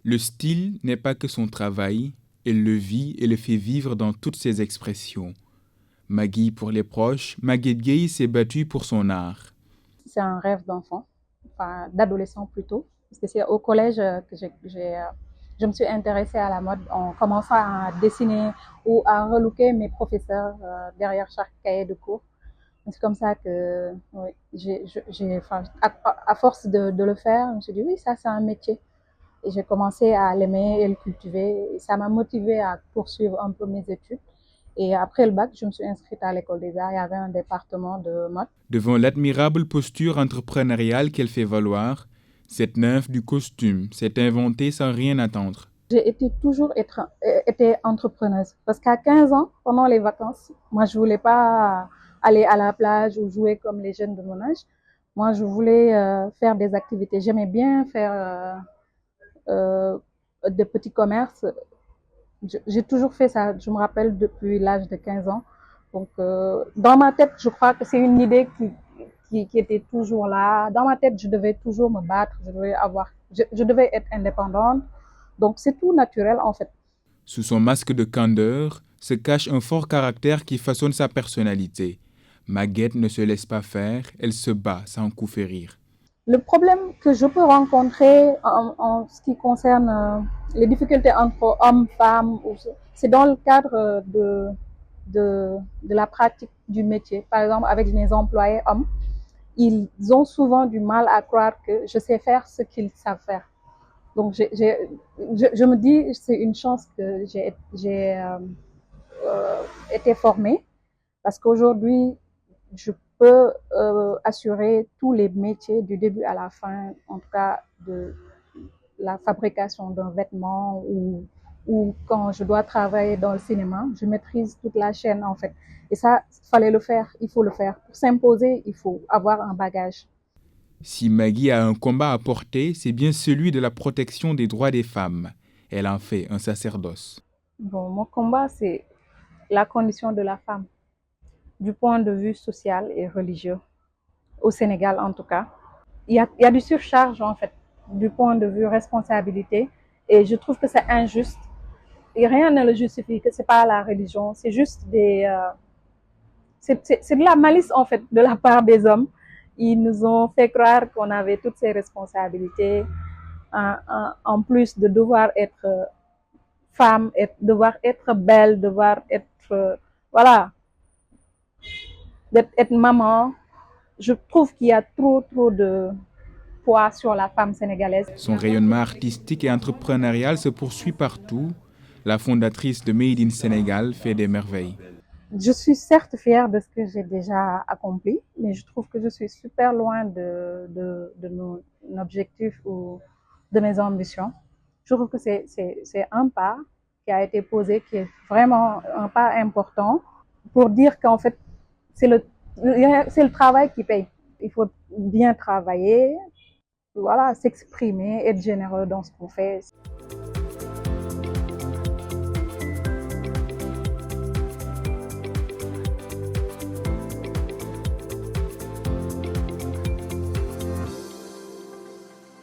Le style n'est pas que son travail, elle le vit et le fait vivre dans toutes ses expressions. Maggie pour les proches, Maguette Gueye s'est battue pour son art. C'est un rêve d'enfant, enfin d'adolescent plutôt, parce que c'est au collège que je me suis intéressée à la mode en commençant à dessiner ou à relooker mes professeurs derrière chaque cahier de cours. C'est comme ça que, oui, enfin, à force de le faire, je me suis dit oui, ça c'est un métier. Et j'ai commencé à l'aimer et le cultiver. Et ça m'a motivée à poursuivre un peu mes études. Et après le bac, je me suis inscrite à l'école des arts. Il y avait un département de mode. Devant l'admirable posture entrepreneuriale qu'elle fait valoir, cette nymphe du costume s'est inventée sans rien attendre. J'ai été entrepreneuse. Parce qu'à 15 ans, pendant les vacances, moi, je voulais pas aller à la plage ou jouer comme les jeunes de mon âge. Moi, je voulais faire des activités. J'aimais bien faire des petits commerces. J'ai toujours fait ça, je me rappelle, depuis l'âge de 15 ans. Donc, dans ma tête, je crois que c'est une idée qui était toujours là. Dans ma tête, je devais toujours me battre, je devais être indépendante. Donc, c'est tout naturel, en fait. Sous son masque de candeur se cache un fort caractère qui façonne sa personnalité. Maguette ne se laisse pas faire, elle se bat sans coup férir. Le problème que je peux rencontrer en ce qui concerne les difficultés entre hommes, femmes, c'est dans le cadre de la pratique du métier. Par exemple, avec mes employés hommes, ils ont souvent du mal à croire que je sais faire ce qu'ils savent faire. Donc, je me dis, c'est une chance que été formée parce qu'aujourd'hui, je peux assurer tous les métiers du début à la fin, en tout cas de la fabrication d'un vêtement ou quand je dois travailler dans le cinéma, je maîtrise toute la chaîne en fait. Et ça, il fallait le faire, il faut le faire. Pour s'imposer, il faut avoir un bagage. Si Maggie a un combat à porter, c'est bien celui de la protection des droits des femmes. Elle en fait un sacerdoce. Bon, mon combat, c'est la condition de la femme, du point de vue social et religieux, au Sénégal en tout cas. Il y a du surcharge en fait, du point de vue responsabilité, et je trouve que c'est injuste. Et rien ne le justifie, que c'est pas la religion, c'est juste c'est de la malice en fait de la part des hommes. Ils nous ont fait croire qu'on avait toutes ces responsabilités, en plus de devoir être femme, devoir être belle, devoir être, voilà, être maman. Je trouve qu'il y a trop de poids sur la femme sénégalaise. Son rayonnement artistique et entrepreneurial se poursuit partout. La fondatrice de Made in Sénégal fait des merveilles. Je suis certes fière de ce que j'ai déjà accompli, mais je trouve que je suis super loin de mon objectif ou de mes ambitions. Je trouve que c'est un pas qui a été posé, qui est vraiment un pas important pour dire qu'en fait, c'est le travail qui paye. Il faut bien travailler, voilà, s'exprimer, être généreux dans ce qu'on fait.